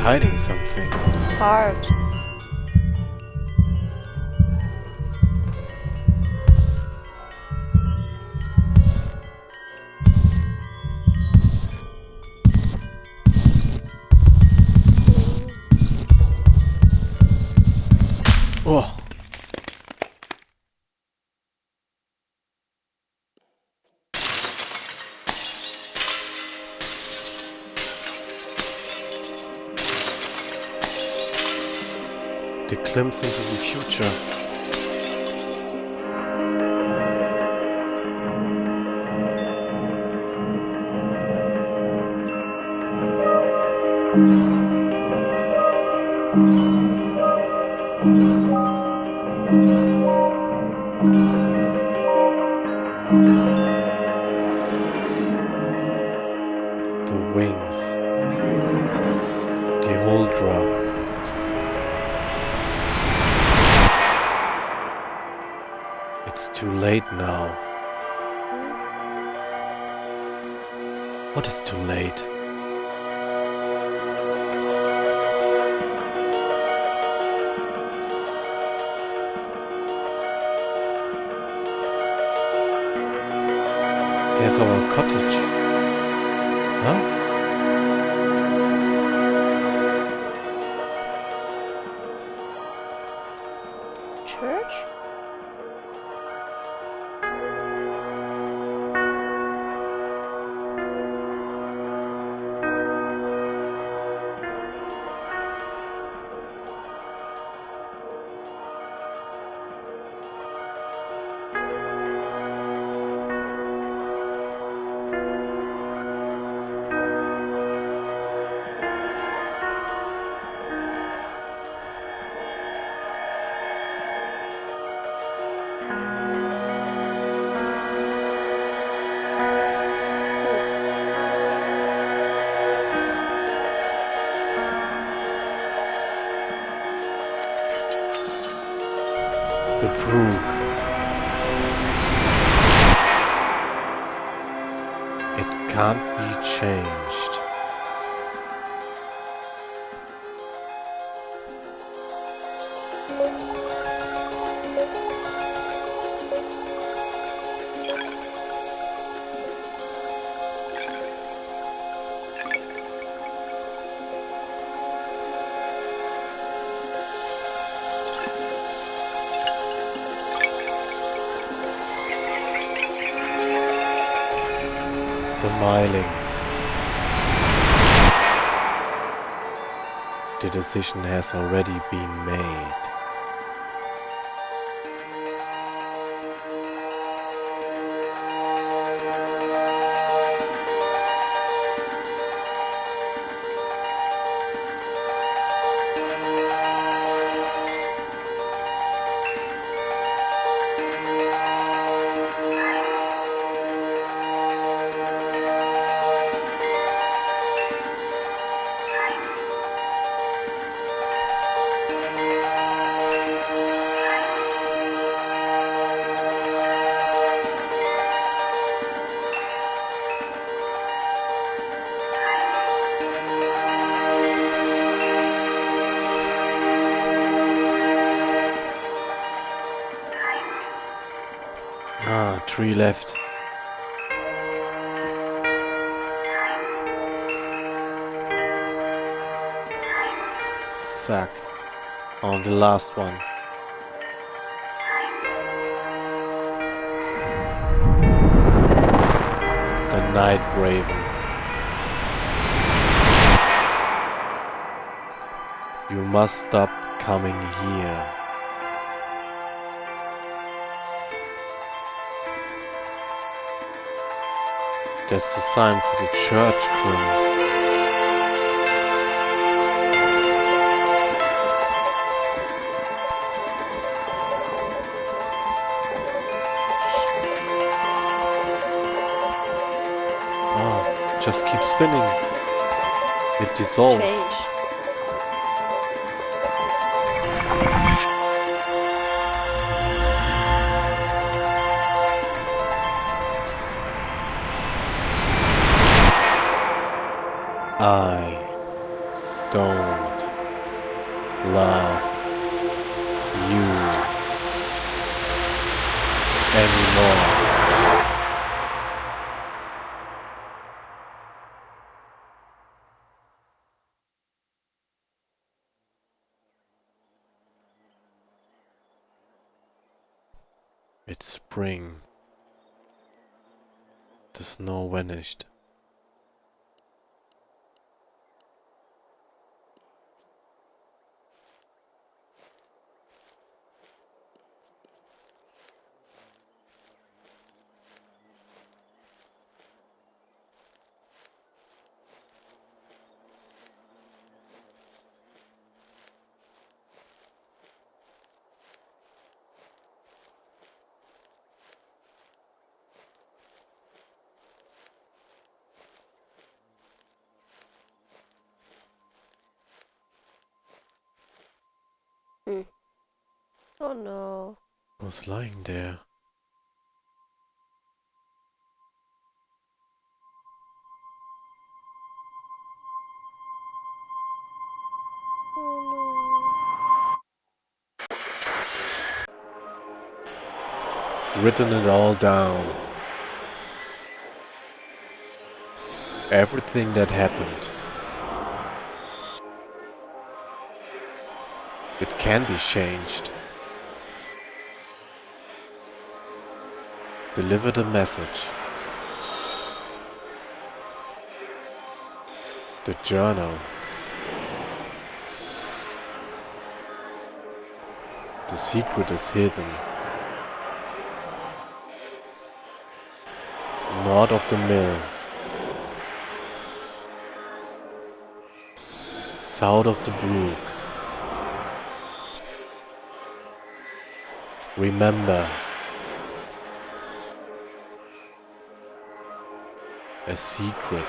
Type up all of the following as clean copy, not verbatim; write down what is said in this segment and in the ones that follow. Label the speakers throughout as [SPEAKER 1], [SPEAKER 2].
[SPEAKER 1] hiding something.
[SPEAKER 2] It's hard.
[SPEAKER 1] Oh. The glimpse into the future. The wings. The Uldra. It's too late now. What is too late? There's our cottage. Huh?
[SPEAKER 2] Church?
[SPEAKER 1] The brook. It can't be changed. The Milings. The decision has already been made. Ah, 3 left. Zack. On the last one. The Night Raven. You must stop coming here. That's the sign for the church, Grim. Oh, just keep spinning. It dissolves.
[SPEAKER 2] Change.
[SPEAKER 1] don't love you anymore. It's spring. The snow vanished.
[SPEAKER 2] Oh no.
[SPEAKER 1] I was lying there.
[SPEAKER 2] Oh
[SPEAKER 1] Written it all down. Everything that happened. It can be changed. Deliver the message. The journal. The secret is hidden. North of the mill. South of the brook. Remember. A secret.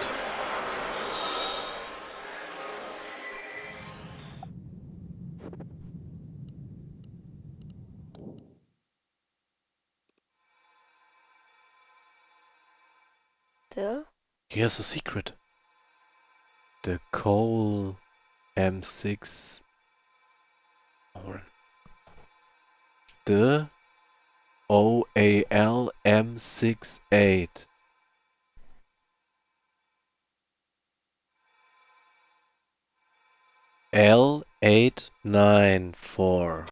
[SPEAKER 2] no.
[SPEAKER 1] Here's a secret. The coal M6 or the OAL M68 L894.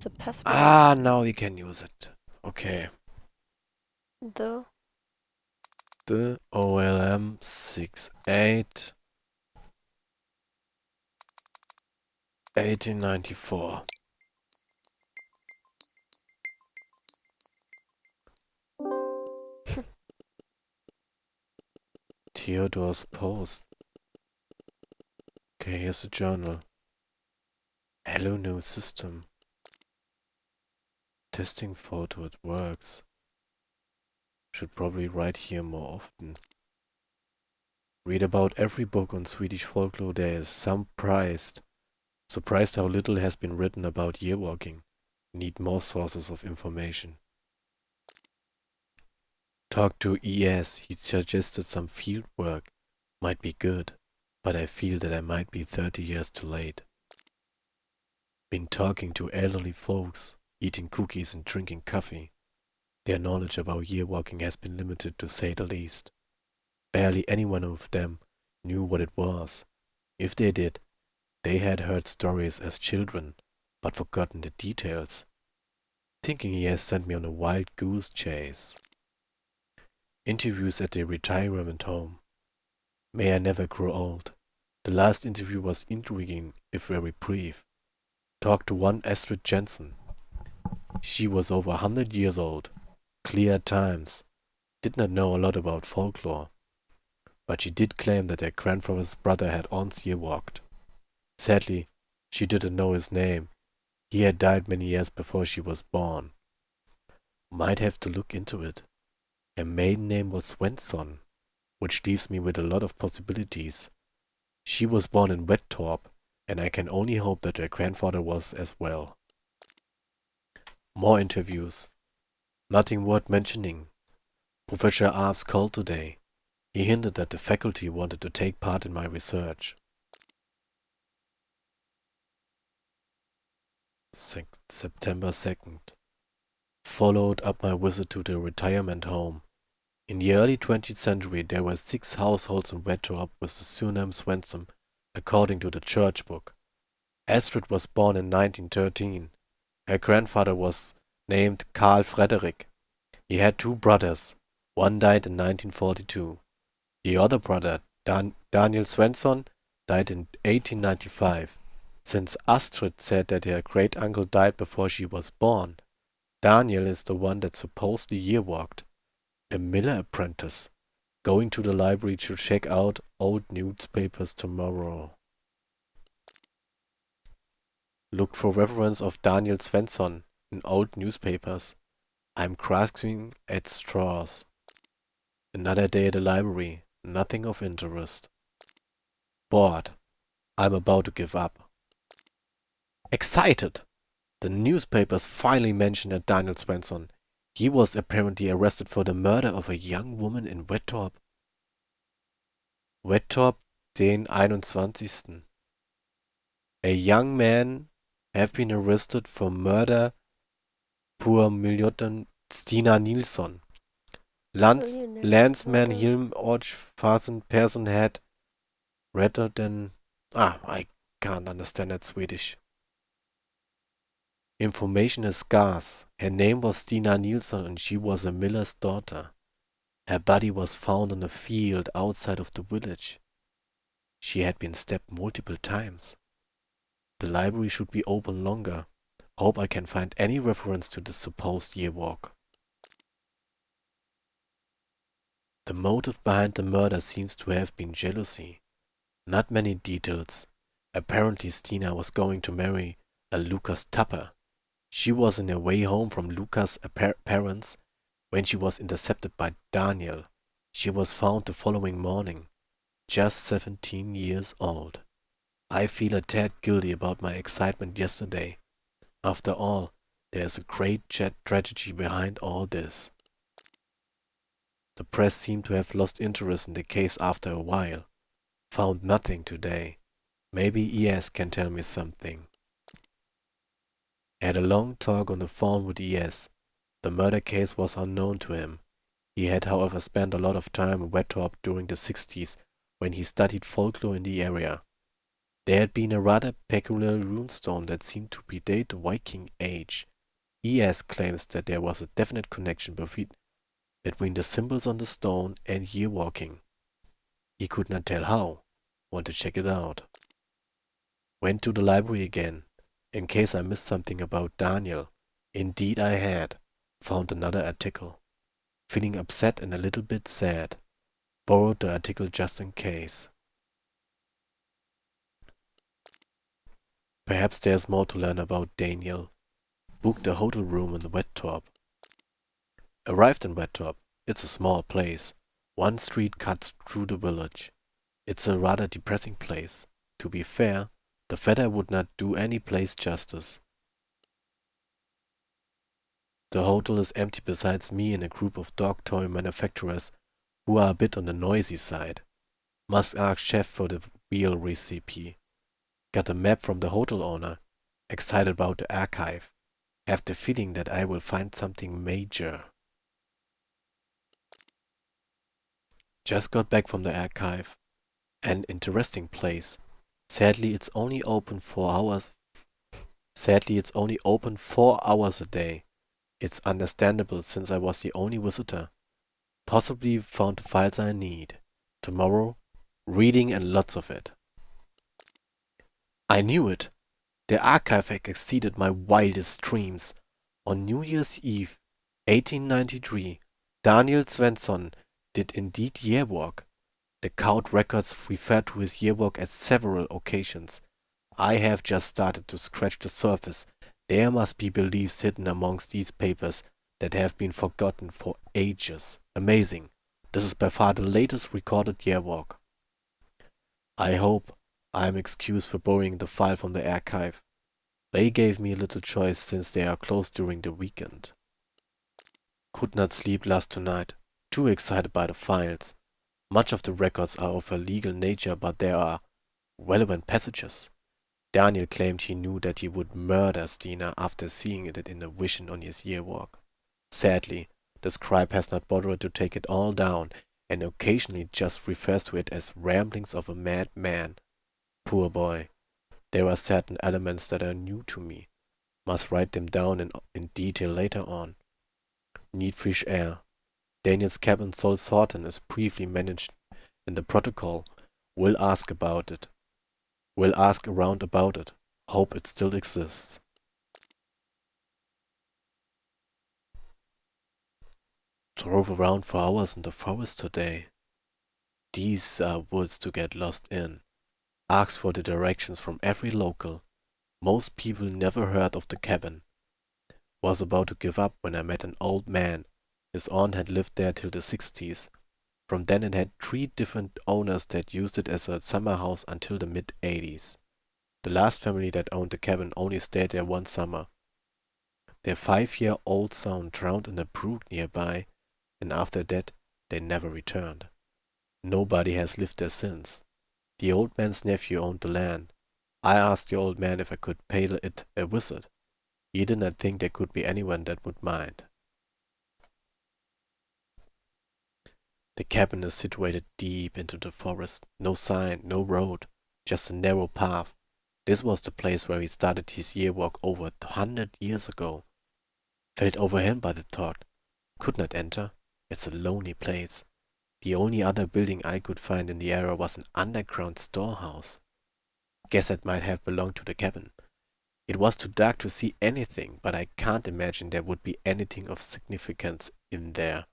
[SPEAKER 2] The password.
[SPEAKER 1] Ah, now we can use it. Okay.
[SPEAKER 2] The
[SPEAKER 1] OLM 68 1894. Theodore's Post. Okay, here's the journal. Hello, new system. Testing photo, it works. Should probably write here more often. Read about every book on Swedish folklore there is. Surprised how little has been written about yearwalking. Need more sources of information. Talk to ES, he suggested some field work. Might be good, but I feel that I might be 30 years too late. Been talking to elderly folks, eating cookies and drinking coffee. Their knowledge about yearwalking has been limited to say the least. Barely anyone of them knew what it was. If they did, they had heard stories as children, but forgotten the details. Thinking he has sent me on a wild goose chase. Interviews at the retirement home. May I never grow old. The last interview was intriguing, if very brief. Talked to one Astrid Jensen. She was over 100 years old. Clear times. Did not know a lot about folklore. But she did claim that her grandfather's brother had once yearwalked. Sadly, she didn't know his name. He had died many years before she was born. Might have to look into it. Her maiden name was Swenson, which leaves me with a lot of possibilities. She was born in Wettorp, and I can only hope that her grandfather was as well. More interviews. Nothing worth mentioning. Professor Arps called today. He hinted that the faculty wanted to take part in my research. September 2nd. Followed up my visit to the retirement home. In the early 20th century, there were 6 households in Wettorp with the surname Swenson, according to the church book. Astrid was born in 1913. Her grandfather was named Carl Frederick. He had 2 brothers. One died in 1942. The other brother, Daniel Swenson, died in 1895. Since Astrid said that her great-uncle died before she was born, Daniel is the one that supposedly year-walked. A miller apprentice, going to the library to check out old newspapers tomorrow. Looked for reference of Daniel Swenson in old newspapers. I'm grasping at straws. Another day at the library, nothing of interest. Bored. I'm about to give up. Excited! The newspapers finally mentioned a Daniel Swenson. He was apparently arrested for the murder of a young woman in Wettorp. Wettorp, den 21. A young man have been arrested for murder pour Millionen Stina Nielsen. Landsman Hilm Orchfasen person had rather than... I can't understand that Swedish. Information is scarce. Her name was Stina Nielsen and she was a miller's daughter. Her body was found in a field outside of the village. She had been stabbed multiple times. The library should be open longer. Hope I can find any reference to this supposed year walk. The motive behind the murder seems to have been jealousy. Not many details. Apparently Stina was going to marry a Lucas Tupper. She was on her way home from Lucas' parents when she was intercepted by Daniel. She was found the following morning, just 17 years old. I feel a tad guilty about my excitement yesterday. After all, there is a great tragedy behind all this. The press seemed to have lost interest in the case after a while. Found nothing today. Maybe ES can tell me something. Had a long talk on the phone with ES. The murder case was unknown to him. He had, however, spent a lot of time in Wettorp during the 60s when he studied folklore in the area. There had been a rather peculiar runestone that seemed to predate the Viking Age. ES claims that there was a definite connection between the symbols on the stone and year walking. He could not tell how. Want to check it out. Went to the library again, in case I missed something about Daniel. Indeed I had. Found another article. Feeling upset and a little bit sad. Borrowed the article just in case. Perhaps there's more to learn about Daniel. Booked a hotel room in Wettorp. Arrived in Wettorp. It's a small place. One street cuts through the village. It's a rather depressing place. To be fair, the weather would not do any place justice. The hotel is empty besides me and a group of dog toy manufacturers who are a bit on the noisy side. Must ask chef for the real recipe. Got a map from the hotel owner. Excited about the archive. Have the feeling that I will find something major. Just got back from the archive. An interesting place. Sadly, it's only open 4 hours. Sadly, it's only open 4 hours a day. It's understandable since I was the only visitor. Possibly found the files I need. Tomorrow, reading and lots of it. I knew it. The archive had exceeded my wildest dreams. On New Year's Eve, 1893, Daniel Swenson did indeed yearwalk. The count records refer to his yearwalk at several occasions. I have just started to scratch the surface. There must be beliefs hidden amongst these papers that have been forgotten for ages. Amazing. This is by far the latest recorded yearwalk. I hope I am excused for borrowing the file from the archive. They gave me a little choice since they are closed during the weekend. Could not sleep last night. Too excited by the files. Much of the records are of a legal nature, but there are relevant passages. Daniel claimed he knew that he would murder Stina after seeing it in a vision on his yearwalk. Sadly, the scribe has not bothered to take it all down, and occasionally just refers to it as ramblings of a madman. Poor boy. There are certain elements that are new to me. Must write them down in detail later on. Need fresh air. Daniel's cabin Sol Sorten is briefly mentioned in the protocol. Will ask about it. Will ask around about it. Hope it still exists. Drove around for hours in the forest today. These are woods to get lost in. Asked for the directions from every local. Most people never heard of the cabin. Was about to give up when I met an old man. His aunt had lived there till the 60s. From then it had 3 different owners that used it as a summer house until the mid-80s. The last family that owned the cabin only stayed there one summer. Their 5-year-old son drowned in a brook nearby, and after that they never returned. Nobody has lived there since. The old man's nephew owned the land. I asked the old man if I could pay it a visit. He did not think there could be anyone that would mind. The cabin is situated deep into the forest. No sign, no road, just a narrow path. This was the place where he started his yearwalk over 100 years ago. Felt overwhelmed by the thought. Could not enter. It's a lonely place. The only other building I could find in the area was an underground storehouse. Guess it might have belonged to the cabin. It was too dark to see anything, but I can't imagine there would be anything of significance in there.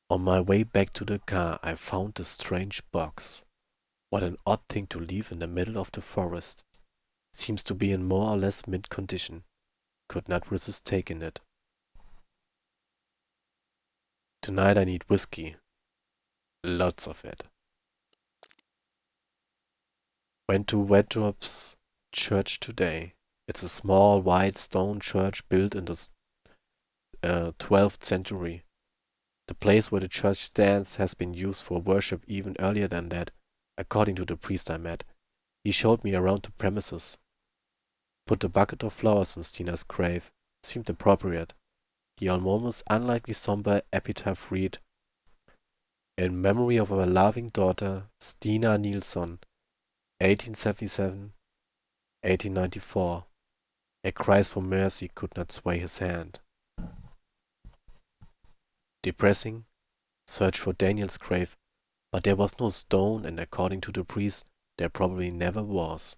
[SPEAKER 1] On my way back to the car, I found the strange box. What an odd thing to leave in the middle of the forest. Seems to be in more or less mint condition. Could not resist taking it. Tonight I need whiskey. Lots of it. Went to Wedrop's church today. It's a small white stone church built in the 12th century. The place where the church stands has been used for worship even earlier than that, according to the priest I met. He showed me around the premises. Put a bucket of flowers on Stina's grave. Seemed appropriate. The almost unlikely somber epitaph read, "In memory of our loving daughter, Stina Nielsen, 1877, 1894. A cries for mercy could not sway his hand." Depressing. Search for Daniel's grave, but there was no stone, and according to the priest, there probably never was.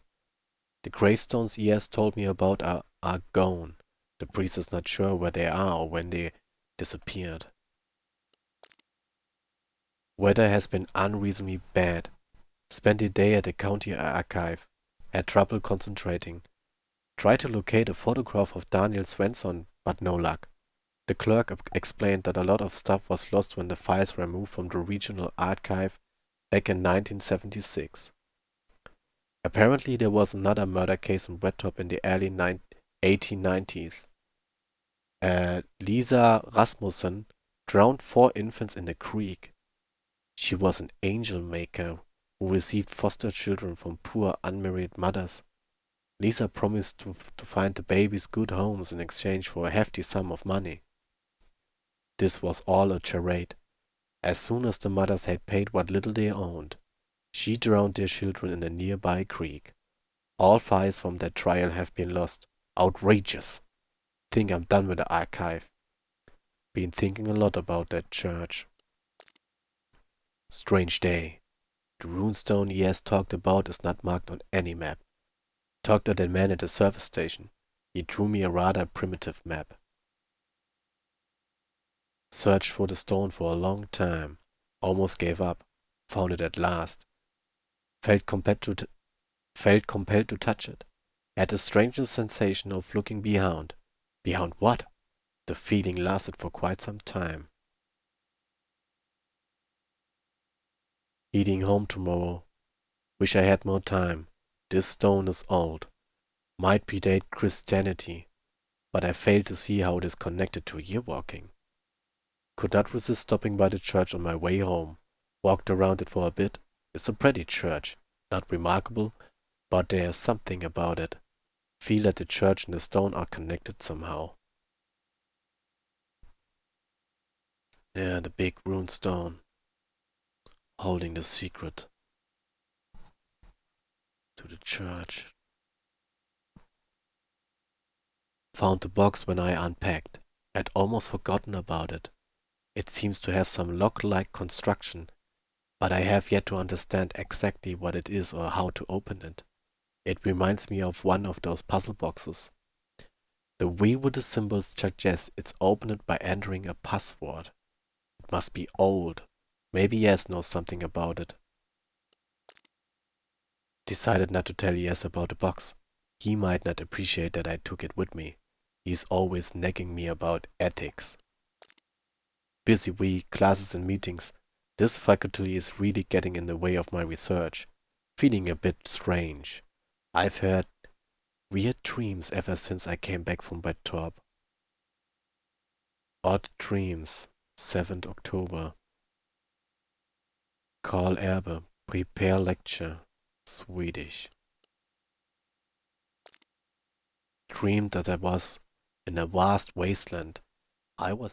[SPEAKER 1] The gravestones he has told me about are gone. The priest is not sure where they are or when they disappeared. Weather has been unreasonably bad. Spent the day at the county archive. Had trouble concentrating. Tried to locate a photograph of Daniel Swenson, but no luck. The clerk explained that a lot of stuff was lost when the files were moved from the regional archive back in 1976. Apparently there was another murder case in Wettrop in the early 1890s. Lisa Rasmussen drowned 4 infants in the creek. She was an angel maker who received foster children from poor unmarried mothers. Lisa promised to find the babies good homes in exchange for a hefty sum of money. This was all a charade. As soon as the mothers had paid what little they owned, she drowned their children in a nearby creek. All files from that trial have been lost. Outrageous. Think I'm done with the archive. Been thinking a lot about that church. Strange day. The runestone he has talked about is not marked on any map. Talked to that man at the service station. He drew me a rather primitive map. Searched for the stone for a long time. Almost gave up. Found it at last. Felt compelled to touch it. Had the strangest sensation of looking behind. Behind what? The feeling lasted for quite some time. Heading home tomorrow. Wish I had more time. This stone is old. Might predate Christianity, but I fail to see how it is connected to yearwalking. Could not resist stopping by the church on my way home. Walked around it for a bit. It's a pretty church. Not remarkable, but there is something about it. Feel that the church and the stone are connected somehow. There, the big rune stone, holding the secret to the church. Found the box when I unpacked. I'd almost forgotten about it. It seems to have some lock-like construction, but I have yet to understand exactly what it is or how to open it. It reminds me of one of those puzzle boxes. The way with the symbols suggests it's opened by entering a password. It must be old. Maybe Yes knows something about it. Decided not to tell Yes about the box. He might not appreciate that I took it with me. He's always nagging me about ethics. Busy week, classes and meetings. This faculty is really getting in the way of my research. Feeling a bit strange. I've had weird dreams ever since I came back from Bed Top. Odd dreams. 7th October. Karl Erbe. Prepare lecture. Swedish. Dreamed that I was in a vast wasteland. I was